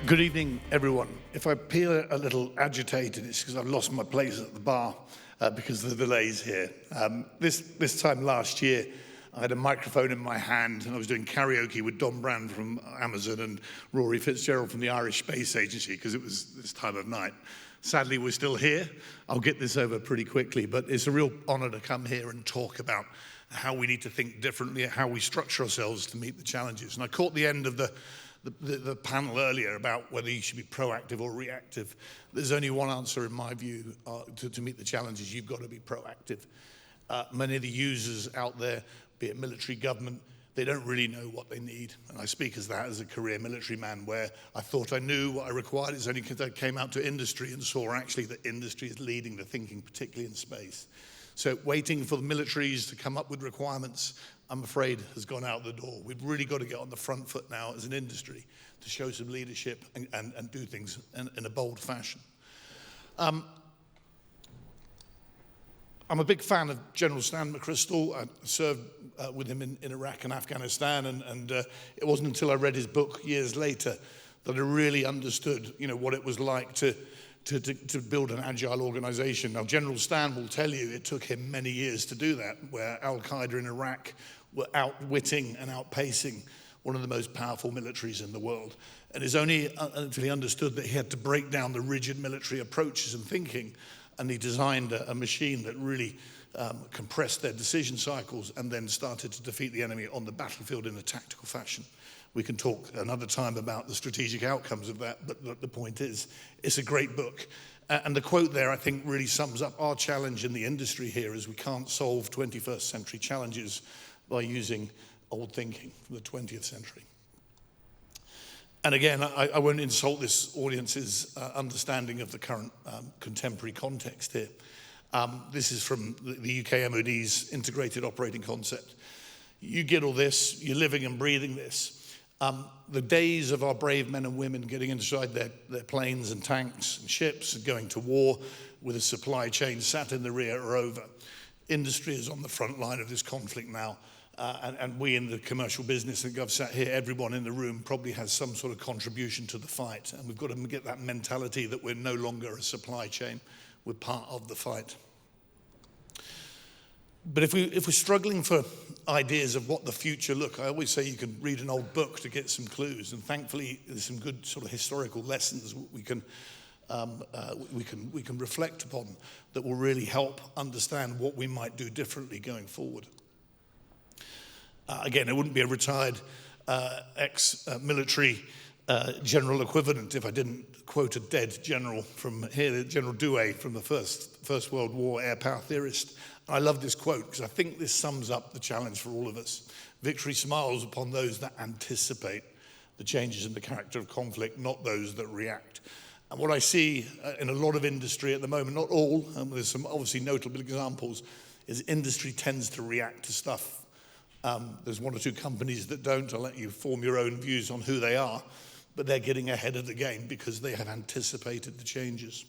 Good evening, everyone. If I appear a little agitated, it's because I've lost my place at the bar because of the delays here. This time last year, I had a microphone in my hand and I was doing karaoke with Don Brand from Amazon and Rory Fitzgerald from the Irish Space Agency because it was this time of night. Sadly, we're still here. I'll get this over pretty quickly, but it's a real honor to come here and talk about how we need to think differently, how we structure ourselves to meet the challenges. And I caught the end of the panel earlier about whether you should be proactive or reactive. There's only one answer in my view to meet the challenges. You've got to be proactive. Many of the users out there, be it military, government, they don't really know what they need. And I speak as a career military man where I thought I knew what I required. It's only because I came out to industry and saw actually that industry is leading the thinking, particularly in space. So waiting for the militaries to come up with requirements, I'm afraid, has gone out the door. We've really got to get on the front foot now as an industry to show some leadership and do things in a bold fashion. I'm a big fan of General Stan McChrystal. I served with him in Iraq and Afghanistan, and it wasn't until I read his book years later that I really understood, what it was like to build an agile organization. Now, General Stan will tell you it took him many years to do that, where Al-Qaeda in Iraq were outwitting and outpacing one of the most powerful militaries in the world. And it's only until he understood that he had to break down the rigid military approaches and thinking, and he designed a machine that really compressed their decision cycles and then started to defeat the enemy on the battlefield in a tactical fashion. We can talk another time about the strategic outcomes of that, but the point is, it's a great book. And the quote there, I think, really sums up our challenge in the industry here, is we can't solve 21st century challenges by using old thinking from the 20th century. And again, I won't insult this audience's understanding of the current contemporary context here. This is from the UK MOD's integrated operating concept. You get all this, you're living and breathing this. The days of our brave men and women getting inside their planes and tanks and ships and going to war with a supply chain sat in the rear are over. Industry is on the front line of this conflict now. And we in the commercial business, I think I've sat here, everyone in the room probably has some sort of contribution to the fight. And we've got to get that mentality that we're no longer a supply chain, we're part of the fight. But if we're struggling for ideas of what the future look, I always say you can read an old book to get some clues. And thankfully, there's some good sort of historical lessons we can reflect upon that will really help understand what we might do differently going forward. Again, it wouldn't be a retired ex-military general equivalent if I didn't quote a dead general from here, General Douay from the First World War air power theorist. I love this quote because I think this sums up the challenge for all of us. Victory smiles upon those that anticipate the changes in the character of conflict, not those that react. And what I see in a lot of industry at the moment, not all, and there's some obviously notable examples, is industry tends to react to stuff. There's one or two companies that don't. I'll let you form your own views on who they are, but they're getting ahead of the game because they have anticipated the changes.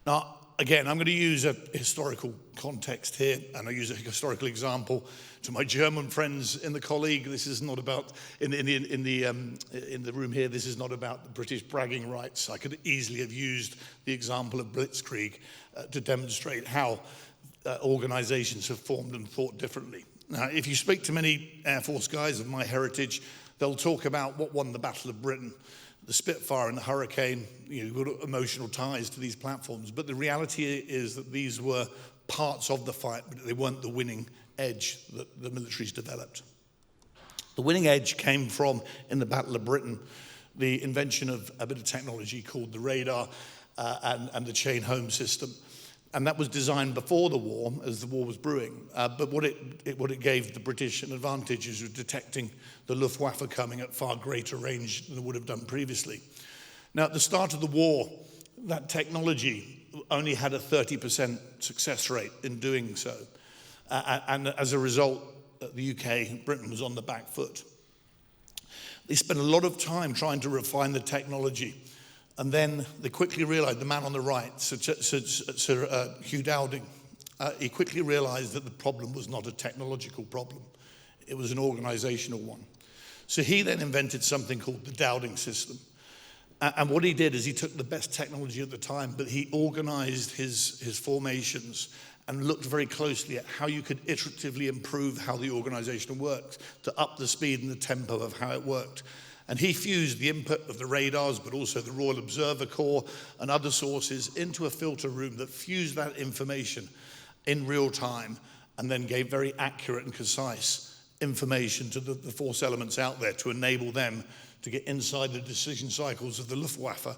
Now, again, I'm going to use a historical context here, and I use a historical example to my German friends in the colleague. This is not about in the room here. This is not about the British bragging rights. I could easily have used the example of Blitzkrieg to demonstrate how organizations have formed and thought differently. Now, if you speak to many Air Force guys of my heritage, they'll talk about what won the Battle of Britain, the Spitfire and the Hurricane. You've got emotional ties to these platforms, but the reality is that these were parts of the fight, but they weren't the winning edge that the militaries developed. The winning edge came from, in the Battle of Britain, the invention of a bit of technology called the radar and the chain home system. And that was designed before the war, as the war was brewing. But what it gave the British an advantage is detecting the Luftwaffe coming at far greater range than it would have done previously. Now, at the start of the war, that technology only had a 30% success rate in doing so. And as a result, the UK, Britain, was on the back foot. They spent a lot of time trying to refine the technology. And then they quickly realized, the man on the right, Sir Hugh Dowding, he quickly realized that the problem was not a technological problem. It was an organizational one. So he then invented something called the Dowding system. And what he did is he took the best technology at the time, but he organized his formations and looked very closely at how you could iteratively improve how the organization worked to up the speed and the tempo of how it worked. And he fused the input of the radars, but also the Royal Observer Corps and other sources into a filter room that fused that information in real time and then gave very accurate and concise information to the force elements out there to enable them to get inside the decision cycles of the Luftwaffe.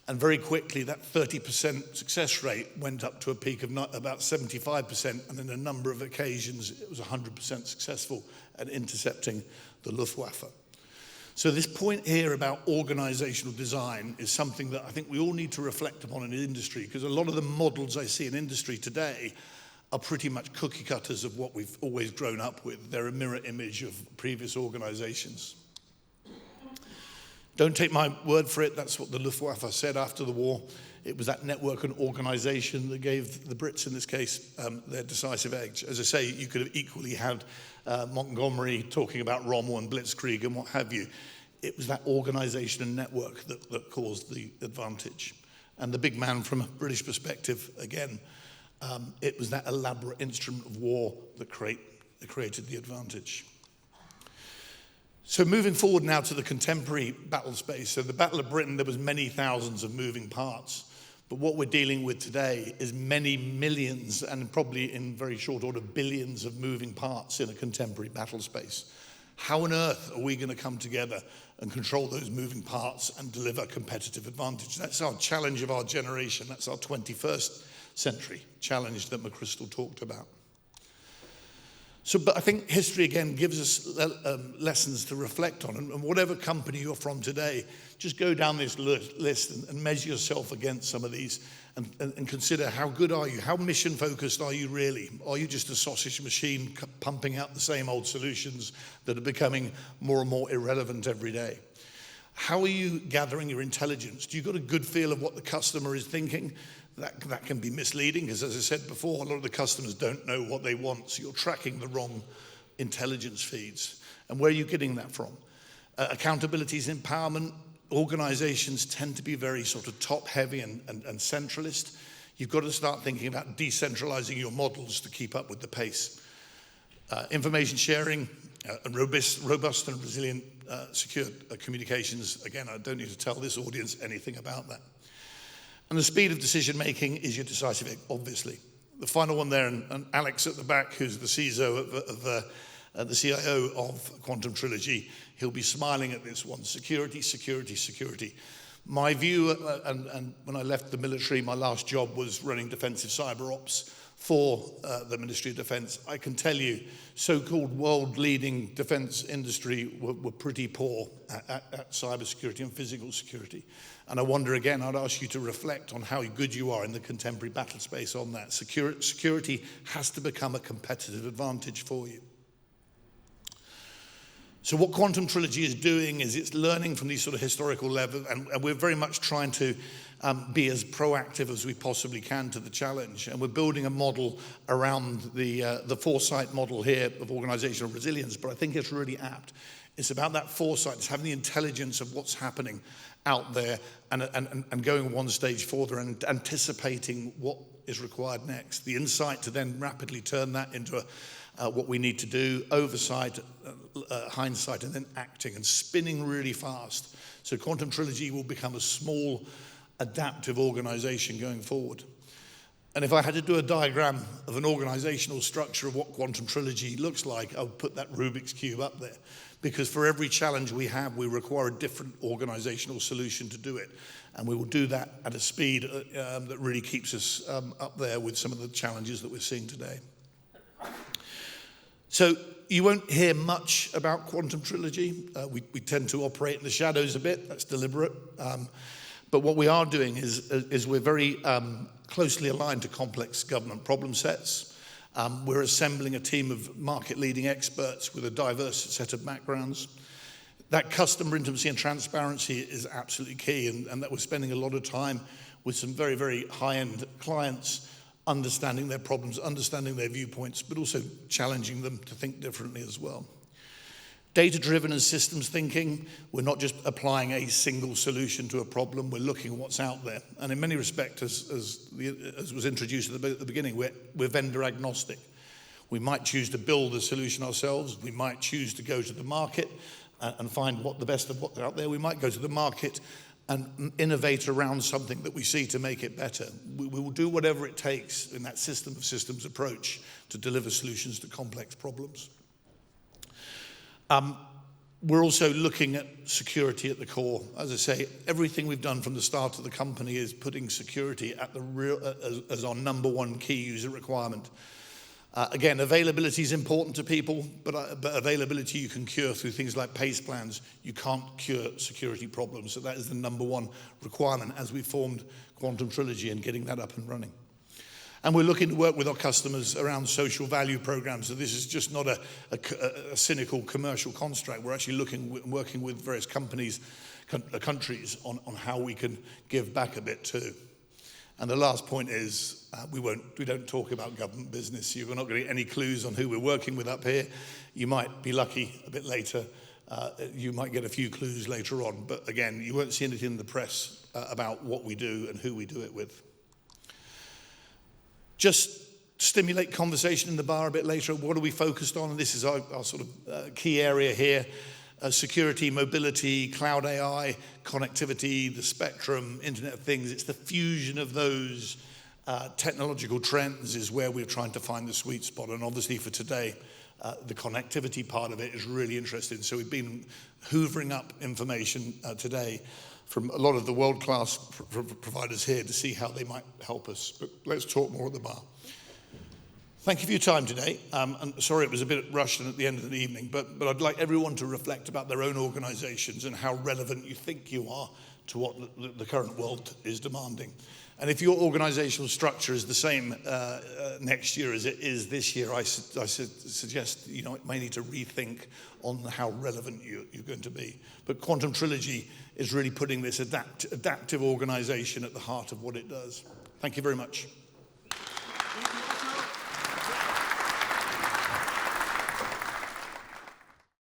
And very quickly, that 30% success rate went up to a peak of about 75%, and in a number of occasions, it was 100% successful at intercepting the Luftwaffe. So this point here about organizational design is something that I think we all need to reflect upon in industry, because a lot of the models I see in industry today are pretty much cookie cutters of what we've always grown up with. They're a mirror image of previous organizations. Don't take my word for it, that's what the Luftwaffe said after the war. It was that network and organization that gave the Brits, in this case, their decisive edge. As I say, you could have equally had Montgomery talking about Rommel and Blitzkrieg and what have you. It was that organization and network that caused the advantage. And the big man from a British perspective, again, it was that elaborate instrument of war that created the advantage. So moving forward now to the contemporary battle space. So the Battle of Britain, there was many thousands of moving parts. But what we're dealing with today is many millions, and probably in very short order, billions of moving parts in a contemporary battle space. How on earth are we going to come together and control those moving parts and deliver competitive advantage? That's our challenge of our generation. That's our 21st century challenge that McChrystal talked about. So, but I think history, again, gives us lessons to reflect on. And whatever company you're from today, just go down this list and measure yourself against some of these and consider how good are you? How mission-focused are you really? Are you just a sausage machine pumping out the same old solutions that are becoming more and more irrelevant every day? How are you gathering your intelligence? Do you got a good feel of what the customer is thinking? That can be misleading, because as I said before, a lot of the customers don't know what they want, so you're tracking the wrong intelligence feeds. And where are you getting that from? Accountability is empowerment. Organizations tend to be very sort of top-heavy and centralist. You've got to start thinking about decentralizing your models to keep up with the pace. Information sharing, and robust and resilient secure communications. Again, I don't need to tell this audience anything about that. And the speed of decision-making is your decisive edge, obviously. The final one there, and Alex at the back, who's the the CIO of Quantum Trilogy, he'll be smiling at this one. Security, security, security. My view, and when I left the military, my last job was running defensive cyber ops for the Ministry of Defense. I can tell you, so-called world-leading defense industry were pretty poor at cybersecurity and physical security. And I wonder again, I'd ask you to reflect on how good you are in the contemporary battle space on that. Security has to become a competitive advantage for you. So what Quantum Trilogy is doing is it's learning from these sort of historical levels, and we're very much trying to be as proactive as we possibly can to the challenge. And we're building a model around the foresight model here of organizational resilience, but I think it's really apt. It's about that foresight, it's having the intelligence of what's happening out there and going one stage further and anticipating what is required next. The insight to then rapidly turn that into what we need to do, oversight, hindsight, and then acting and spinning really fast. So Quantum Trilogy will become a small, adaptive organization going forward. And if I had to do a diagram of an organizational structure of what Quantum Trilogy looks like, I would put that Rubik's Cube up there. Because for every challenge we have, we require a different organizational solution to do it. And we will do that at a speed that really keeps us up there with some of the challenges that we're seeing today. So you won't hear much about Quantum Trilogy. We tend to operate in the shadows a bit. That's deliberate. But what we are doing is we're very closely aligned to complex government problem sets. We're assembling a team of market-leading experts with a diverse set of backgrounds. That customer intimacy and transparency is absolutely key, and that we're spending a lot of time with some very, very high-end clients, understanding their problems, understanding their viewpoints, but also challenging them to think differently as well. Data-driven and systems thinking, we're not just applying a single solution to a problem, we're looking at what's out there. And in many respects, as was introduced at the beginning, we're vendor agnostic. We might choose to build a solution ourselves, we might choose to go to the market and find what the best of what's out there. We might go to the market and innovate around something that we see to make it better. We will do whatever it takes in that system of systems approach to deliver solutions to complex problems. We're also looking at security at the core. As I say, everything we've done from the start of the company is putting security at as our number one key user requirement. Again, availability is important to people, but availability you can cure through things like PACE plans. You can't cure security problems, so that is the number one requirement as we formed Quantum Trilogy and getting that up and running. And we're looking to work with our customers around social value programs. So this is just not a cynical commercial construct. We're actually working with various countries on how we can give back a bit too. And the last point is we don't talk about government business. You're not going to get any clues on who we're working with up here. You might be lucky a bit later. You might get a few clues later on. But again, you won't see anything in the press about what we do and who we do it with. Just stimulate conversation in the bar a bit later. What are we focused on? And this is our sort of key area here. Security, mobility, cloud AI, connectivity, the spectrum, Internet of Things. It's the fusion of those technological trends is where we're trying to find the sweet spot. And obviously for today, the connectivity part of it is really interesting. So we've been hoovering up information today from a lot of the world-class providers here to see how they might help us. But let's talk more at the bar. Thank you for your time today. And sorry it was a bit rushed and at the end of the evening, but I'd like everyone to reflect about their own organizations and how relevant you think you are to what the current world is demanding. And if your organizational structure is the same next year as it is this year, I suggest you may need to rethink on how relevant you're going to be. But Quantum Trilogy is really putting this adaptive organization at the heart of what it does. Thank you very much.